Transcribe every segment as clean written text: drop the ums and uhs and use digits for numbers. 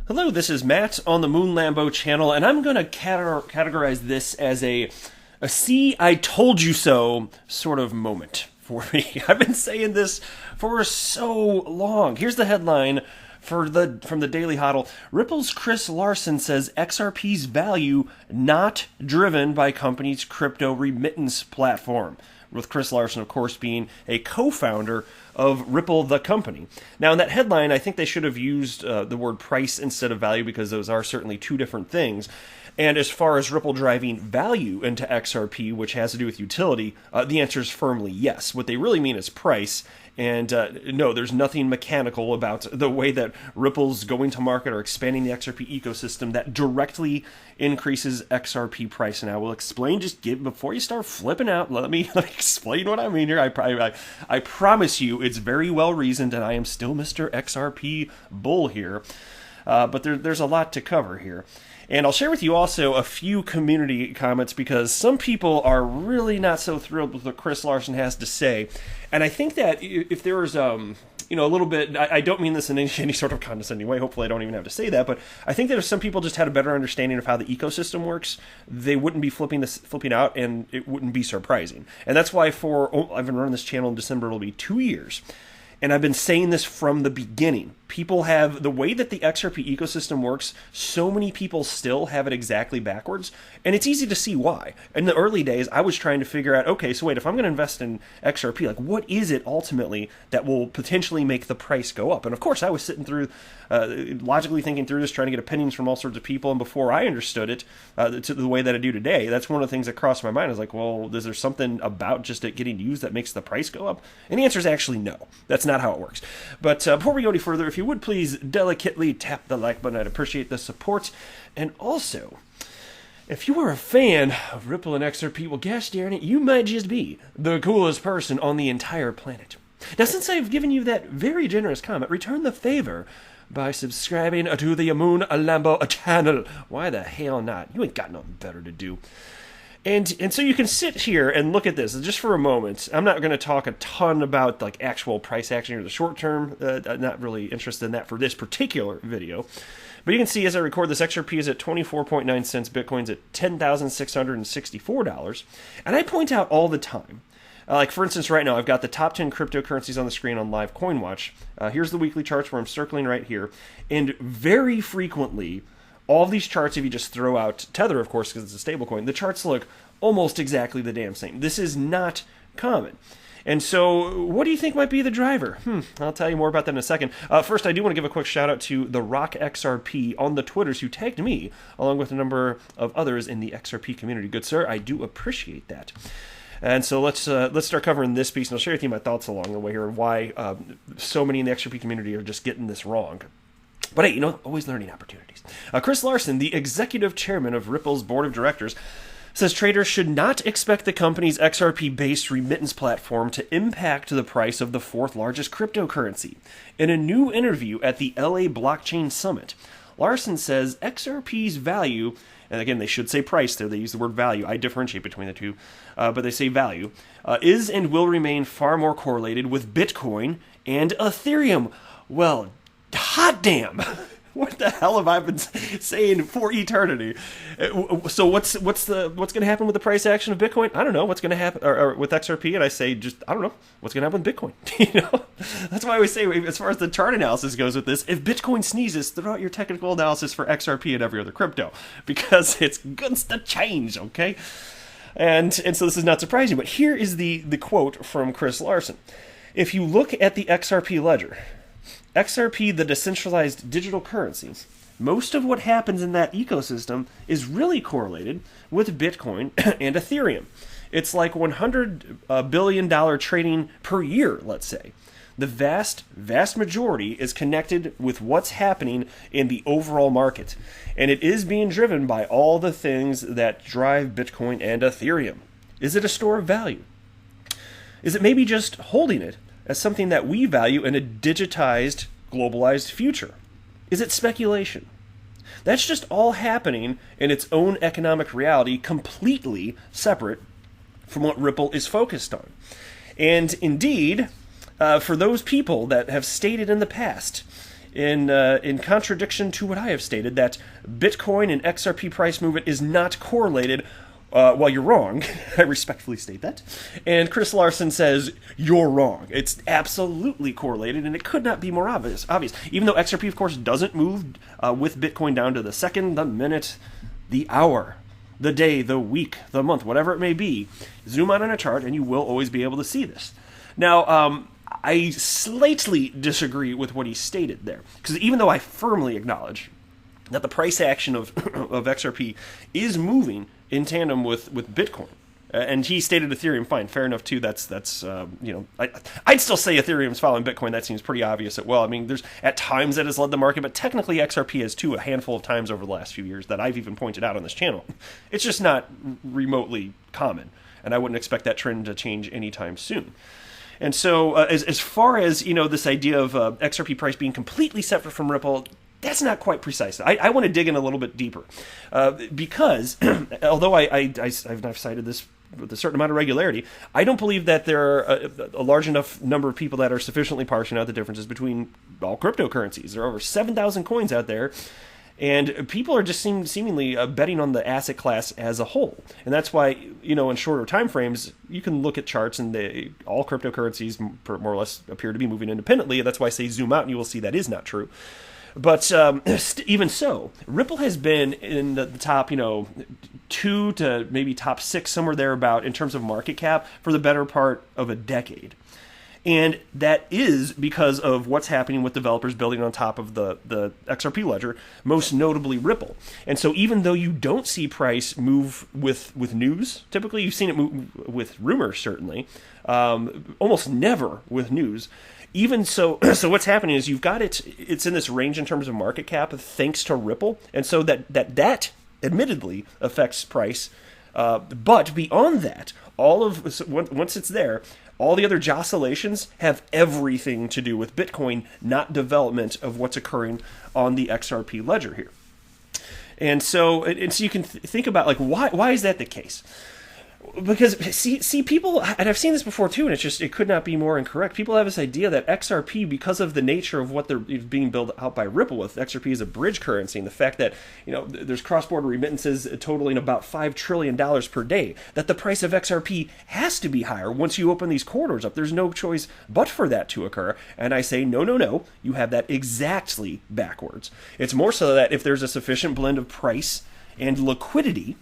Hello, this is Matt on the Moon Lambo channel, and I'm going to categorize this as a see, I told you so sort of moment for me. I've been saying this for so long. Here's the headline from the Daily Hodl. Ripple's Chris Larsen says XRP's value not driven by company's crypto remittance platform, with Chris Larsen, of course, being a co-founder of Ripple, the company. Now, in that headline, I think they should have used the word price instead of value, because those are certainly two different things. And as far as Ripple driving value into XRP, which has to do with utility, the answer is firmly yes. What they really mean is price. And no, there's nothing mechanical about the way that Ripple's going to market or expanding the XRP ecosystem that directly increases XRP price. And I will explain, before you start flipping out, let me explain what I mean here. I promise you it's very well reasoned, and I am still Mr. XRP bull here. But there's a lot to cover here. And I'll share with you also a few community comments, because some people are really not so thrilled with what Chris Larsen has to say. And I think that if there was, a little bit, I don't mean this in any sort of condescending way. Hopefully I don't even have to say that. But I think that if some people just had a better understanding of how the ecosystem works, they wouldn't be flipping out, and it wouldn't be surprising. And that's why I've been running this channel in December. It'll be 2 years. And I've been saying this from the beginning. People have, the way that the XRP ecosystem works, so many people still have it exactly backwards. And it's easy to see why. In the early days, I was trying to figure out, okay, so wait, if I'm going to invest in XRP, like, what is it ultimately that will potentially make the price go up? And of course, I was sitting through, logically thinking through this, trying to get opinions from all sorts of people. And before I understood it to the way that I do today, that's one of the things that crossed my mind. I was like, well, is there something about just it getting used that makes the price go up? And the answer is actually no. That's not how it works. But before we go any further, if you would please delicately tap the like button, I'd appreciate the support. And also, if you are a fan of Ripple and XRP, well, gosh darn it, you might just be the coolest person on the entire planet. Now, since I've given you that very generous comment, return the favor by subscribing to the Moon Lambo channel. Why the hell not? You ain't got nothing better to do. And so you can sit here and look at this just for a moment. I'm not going to talk a ton about like actual price action or the short term. I'm not really interested in that for this particular video. But you can see as I record this, XRP is at 24.9 cents. Bitcoin's at $10,664. And I point out all the time. Like, for instance, right now, I've got the top 10 cryptocurrencies on the screen on Live CoinWatch. Here's the weekly charts where I'm circling right here. And very frequently, all of these charts, if you just throw out Tether, of course, because it's a stablecoin, the charts look almost exactly the damn same. This is not common. And so, what do you think might be the driver? I'll tell you more about that in a second. First, I do want to give a quick shout out to the Rock XRP on the Twitters who tagged me, along with a number of others in the XRP community. Good sir, I do appreciate that. And so let's start covering this piece, and I'll share with you my thoughts along the way here, why so many in the XRP community are just getting this wrong. But hey, always learning opportunities. Chris Larsen, the executive chairman of Ripple's board of directors, says traders should not expect the company's XRP-based remittance platform to impact the price of the fourth largest cryptocurrency. In a new interview at the LA Blockchain Summit, Larsen says XRP's value, and again, they should say price there, they use the word value, I differentiate between the two, but they say value, is and will remain far more correlated with Bitcoin and Ethereum. Well, hot damn! What the hell have I been saying for eternity? So what's going to happen with the price action of Bitcoin? I don't know what's going to happen or with XRP, and I say I don't know what's going to happen with Bitcoin. That's why I always say, as far as the chart analysis goes with this, if Bitcoin sneezes, throw out your technical analysis for XRP and every other crypto, because it's going to change. Okay, and so this is not surprising, but here is the quote from Chris Larsen. If you look at the XRP ledger, XRP, the decentralized digital currency, most of what happens in that ecosystem is really correlated with Bitcoin and Ethereum. It's like $100 billion trading per year, let's say. The vast majority is connected with what's happening in the overall market. And it is being driven by all the things that drive Bitcoin and Ethereum. Is it a store of value? Is it maybe just holding it as something that we value in a digitized, globalized future? Is it speculation? That's just all happening in its own economic reality, completely separate from what Ripple is focused on. And indeed, for those people that have stated in the past, in contradiction to what I have stated, that Bitcoin and XRP price movement is not correlated. Well, you're wrong. I respectfully state that. And Chris Larson says, you're wrong. It's absolutely correlated, and it could not be more obvious. Even though XRP, of course, doesn't move with Bitcoin down to the second, the minute, the hour, the day, the week, the month, whatever it may be. Zoom out on a chart, and you will always be able to see this. Now, I slightly disagree with what he stated there, because even though I firmly acknowledge that the price action of XRP is moving in tandem with Bitcoin, and he stated Ethereum, fine, fair enough too. That's I'd still say Ethereum's following Bitcoin. That seems pretty obvious. Well, I mean, there's at times that has led the market, but technically XRP has too, a handful of times over the last few years that I've even pointed out on this channel. It's just not remotely common, and I wouldn't expect that trend to change anytime soon. And so, as far as this idea of XRP price being completely separate from Ripple, that's not quite precise. I want to dig in a little bit deeper, because although I've cited this with a certain amount of regularity, I don't believe that there are a large enough number of people that are sufficiently parsing out the differences between all cryptocurrencies. There are over 7,000 coins out there, and people are just seemingly betting on the asset class as a whole. And that's why, in shorter time frames, you can look at charts and all cryptocurrencies more or less appear to be moving independently. That's why I say zoom out and you will see that is not true. But even so, Ripple has been in the top, 2 to maybe top 6, somewhere thereabout, in terms of market cap for the better part of a decade. And that is because of what's happening with developers building on top of the XRP ledger, most notably Ripple. And so even though you don't see price move with news, typically you've seen it move with rumors, certainly, almost never with news. Even so, what's happening is you've got it's in this range in terms of market cap thanks to Ripple. And so that admittedly affects price. But beyond that, once it's there, all the other jostulations have everything to do with Bitcoin, not development of what's occurring on the XRP ledger here. And so you can think about why is that the case? Because see people, and I've seen this before too, and it could not be more incorrect. People have this idea that XRP, because of the nature of what they're being built out by Ripple with, XRP is a bridge currency, and the fact that there's cross-border remittances totaling about $5 trillion per day, that the price of XRP has to be higher once you open these corridors up. There's no choice but for that to occur. And I say no, you have that exactly backwards. It's more so that if there's a sufficient blend of price and liquidity,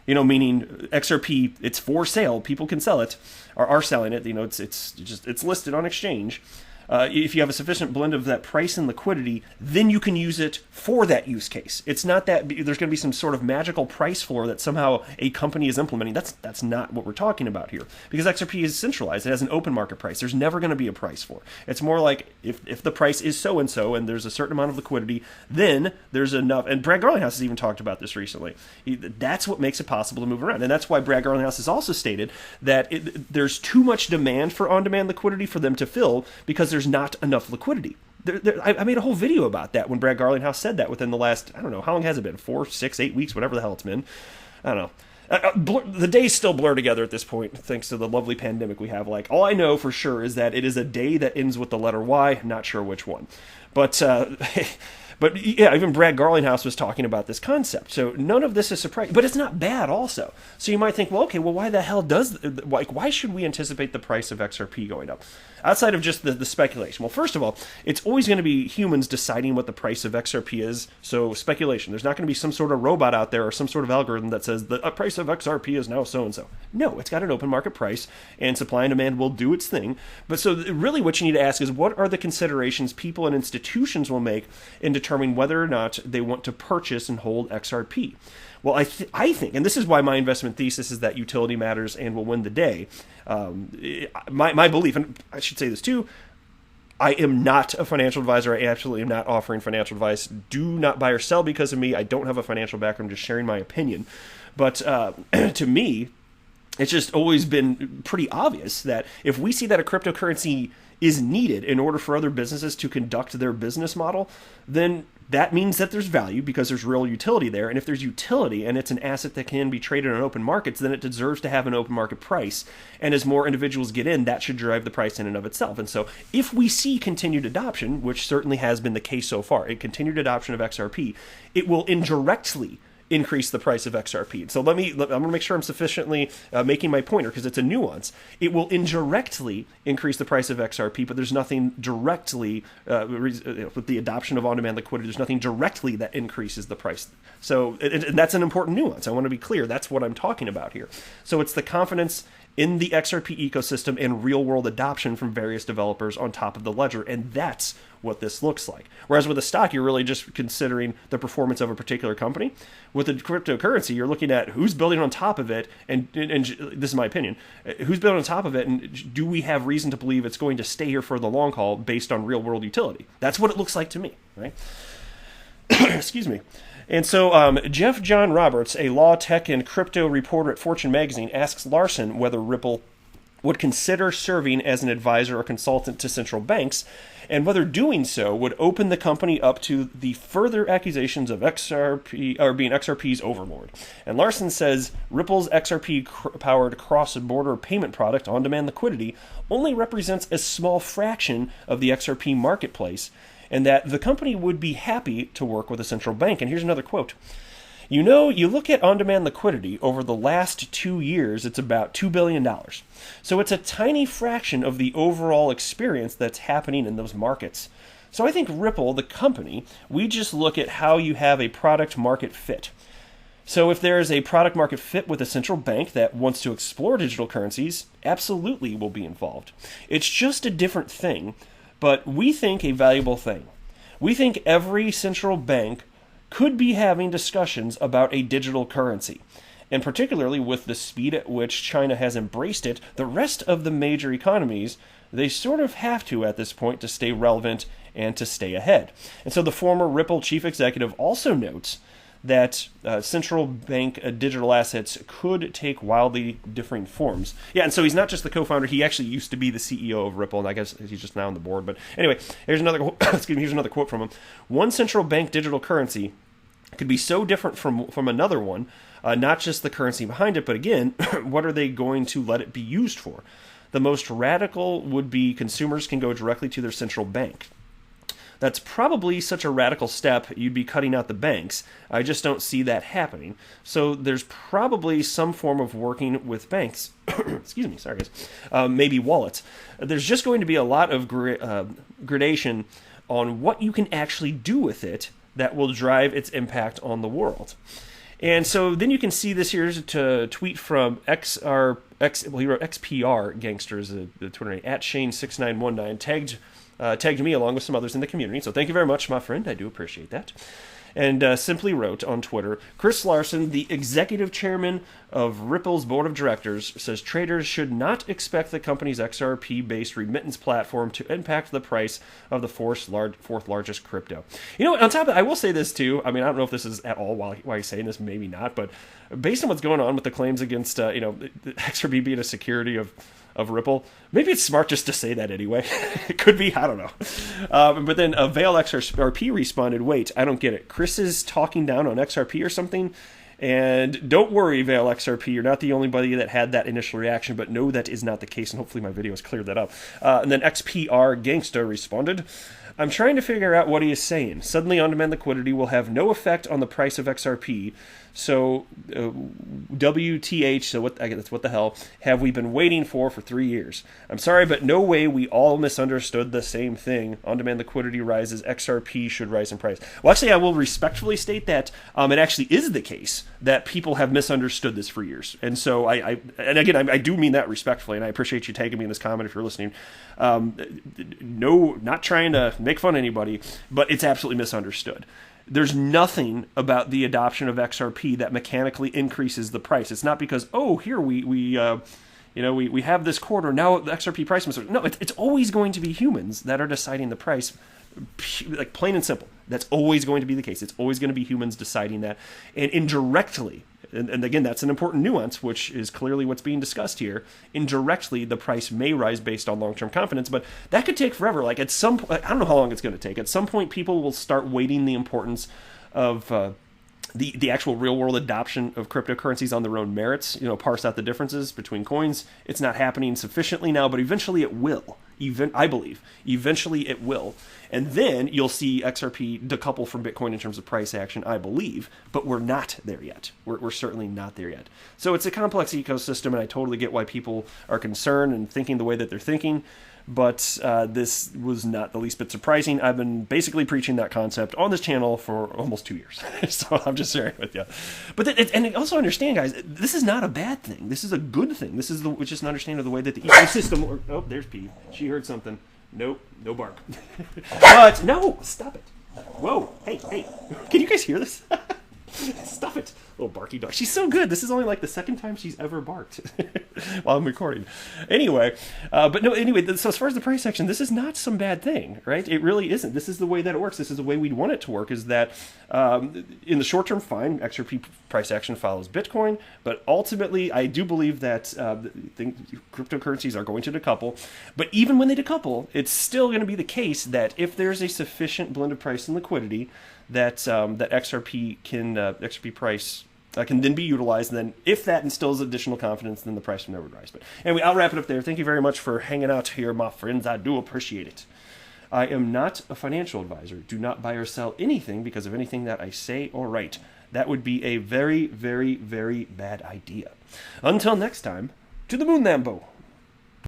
meaning XRP, it's for sale, people can sell it, or are selling it, it's listed on exchange. If you have a sufficient blend of that price and liquidity, then you can use it for that use case. It's not that there's going to be some sort of magical price floor that somehow a company is implementing. That's not what we're talking about here. Because XRP is centralized. It has an open market price. There's never going to be a price floor. It's more like if the price is so-and-so and there's a certain amount of liquidity, then there's enough. And Brad Garlinghouse has even talked about this recently. That's what makes it possible to move around. And that's why Brad Garlinghouse has also stated that there's too much demand for on-demand liquidity for them to fill because there's not enough liquidity. I made a whole video about that when Brad Garlinghouse said that within the last, I don't know, how long has it been? 4, 6, 8 weeks, whatever the hell it's been. I don't know. The days still blur together at this point, thanks to the lovely pandemic we have. All I know for sure is that it is a day that ends with the letter Y, not sure which one. But yeah, even Brad Garlinghouse was talking about this concept. So none of this is surprising, but it's not bad also. So you might think, well, why the hell why should we anticipate the price of XRP going up? Outside of just the speculation. Well, first of all, it's always going to be humans deciding what the price of XRP is. So speculation. There's not going to be some sort of robot out there or some sort of algorithm that says the price of XRP is now so-and-so. No, it's got an open market price, and supply and demand will do its thing. But so really what you need to ask is, what are the considerations people and institutions will make in determining whether or not they want to purchase and hold XRP? Well, I think, and this is why my investment thesis is that utility matters and will win the day. My belief, and I should say this too, I am not a financial advisor. I absolutely am not offering financial advice. Do not buy or sell because of me. I don't have a financial background. I'm just sharing my opinion. But to me, it's just always been pretty obvious that if we see that a cryptocurrency is needed in order for other businesses to conduct their business model, then that means that there's value because there's real utility there. And if there's utility and it's an asset that can be traded on open markets, then it deserves to have an open market price. And as more individuals get in, that should drive the price in and of itself. And so if we see continued adoption, which certainly has been the case so far, a continued adoption of XRP, it will indirectly increase the price of XRP. So I'm going to make sure I'm sufficiently making my pointer because it's a nuance. It will indirectly increase the price of XRP, but there's nothing directly, with the adoption of on-demand liquidity, there's nothing directly that increases the price. So and that's an important nuance. I want to be clear. That's what I'm talking about here. So it's the confidence in the XRP ecosystem and real-world adoption from various developers on top of the ledger, and that's what this looks like. Whereas with a stock, you're really just considering the performance of a particular company. With a cryptocurrency, you're looking at who's building on top of it, and this is my opinion, who's building on top of it, and do we have reason to believe it's going to stay here for the long haul based on real-world utility? That's what it looks like to me, right? Excuse me. And so Jeff John Roberts, a law, tech, and crypto reporter at Fortune magazine, asks Larson whether Ripple would consider serving as an advisor or consultant to central banks, and whether doing so would open the company up to the further accusations of XRP or being XRP's overlord. And Larson says Ripple's XRP-powered cross-border payment product, on-demand liquidity, only represents a small fraction of the XRP marketplace, and that the company would be happy to work with a central bank. And here's another quote. You know, you look at on-demand liquidity over the last 2 years, it's about $2 billion. So it's a tiny fraction of the overall experience that's happening in those markets. So I think Ripple, the company, we just look at how you have a product market fit. So if there is a product market fit with a central bank that wants to explore digital currencies, absolutely will be involved. It's just a different thing, but we think a valuable thing. We think every central bank could be having discussions about a digital currency. And particularly with the speed at which China has embraced it, the rest of the major economies, they sort of have to at this point to stay relevant and to stay ahead. And so the former Ripple chief executive also notes that central bank digital assets could take wildly differing forms. Yeah, and so he's not just the co-founder, he actually used to be the CEO of Ripple, and I guess he's just now on the board. But anyway, here's another here's another quote from him. One central bank digital currency could be so different from another one, not just the currency behind it, but again, what are they going to let it be used for? The most radical would be consumers can go directly to their central bank. That's probably such a radical step, you'd be cutting out the banks. I just don't see that happening. So there's probably some form of working with banks. Excuse me, sorry guys. Maybe wallets. There's just going to be a lot of gradation on what you can actually do with it that will drive its impact on the world. And so then you can see this here's a tweet from he wrote XPR Gangsters, the Twitter name, at Shane6919, tagged me along with some others in the community. So thank you very much, my friend. I do appreciate that. And simply wrote on Twitter, Chris Larson, the executive chairman of Ripple's board of directors, says traders should not expect the company's XRP-based remittance platform to impact the price of the fourth largest crypto. You know, on top of that, I will say this too. I mean, I don't know if this is at all why he's saying this, maybe not, but based on what's going on with the claims against, XRP being a security of Ripple, maybe it's smart just to say that anyway. It could be, I don't know. But then Veil XRP responded, wait, I don't get it. Chris is talking down on XRP or something? And don't worry, Veil XRP, you're not the only buddy that had that initial reaction, but no, that is not the case, and hopefully my video has cleared that up. And then XPR Gangsta responded, I'm trying to figure out what he is saying. Suddenly on-demand liquidity will have no effect on the price of XRP. So WTH, so what? I guess that's what the hell have we been waiting for 3 years? I'm sorry, but no way we all misunderstood the same thing. On-demand liquidity rises, XRP should rise in price. Well, actually, I will respectfully state that it actually is the case that people have misunderstood this for years. And so I do mean that respectfully, and I appreciate you tagging me in this comment if you're listening. No, not trying to make fun of anybody, but it's absolutely misunderstood. There's nothing about the adoption of XRP that mechanically increases the price. It's not because, oh, here we have this quarter, now the XRP price must... No, it's always going to be humans that are deciding the price, like plain and simple. That's always going to be the case. It's always going to be humans deciding that. And indirectly, And again, that's an important nuance, which is clearly what's being discussed here. Indirectly, the price may rise based on long-term confidence, but that could take forever. Like at some point, I don't know how long it's going to take. At some point, people will start weighting the importance of the actual real-world adoption of cryptocurrencies on their own merits, parse out the differences between coins. It's not happening sufficiently now, but eventually it will. I believe. Eventually it will. And then you'll see XRP decouple from Bitcoin in terms of price action, I believe, but we're not there yet. We're certainly not there yet. So it's a complex ecosystem, and I totally get why people are concerned and thinking the way that they're thinking. But this was not the least bit surprising. I've been basically preaching that concept on this channel for almost 2 years. So I'm just sharing with you. But and also understand, guys, this is not a bad thing. This is a good thing. This is just an understanding of the way that the ecosystem works. Oh, there's P. She heard something. Nope, no bark. But no, stop it. Whoa, hey. Can you guys hear this? Stop it, little barky dog. She's so good. This is only like the second time she's ever barked while I'm recording. Anyway, so as far as the price action, this is not some bad thing, right? It really isn't. This is the way that it works. This is the way we'd want it to work, is that in the short term, fine, XRP price action follows Bitcoin, but ultimately, I do believe that cryptocurrencies are going to decouple. But even when they decouple, it's still going to be the case that if there's a sufficient blend of price and liquidity, that XRP price can then be utilized. And then if that instills additional confidence, then the price will never rise. But anyway, I'll wrap it up there. Thank you very much for hanging out here, my friends. I do appreciate it. I am not a financial advisor. Do not buy or sell anything because of anything that I say or write. That would be a very, very, very bad idea. Until next time, to the moon, Lambo.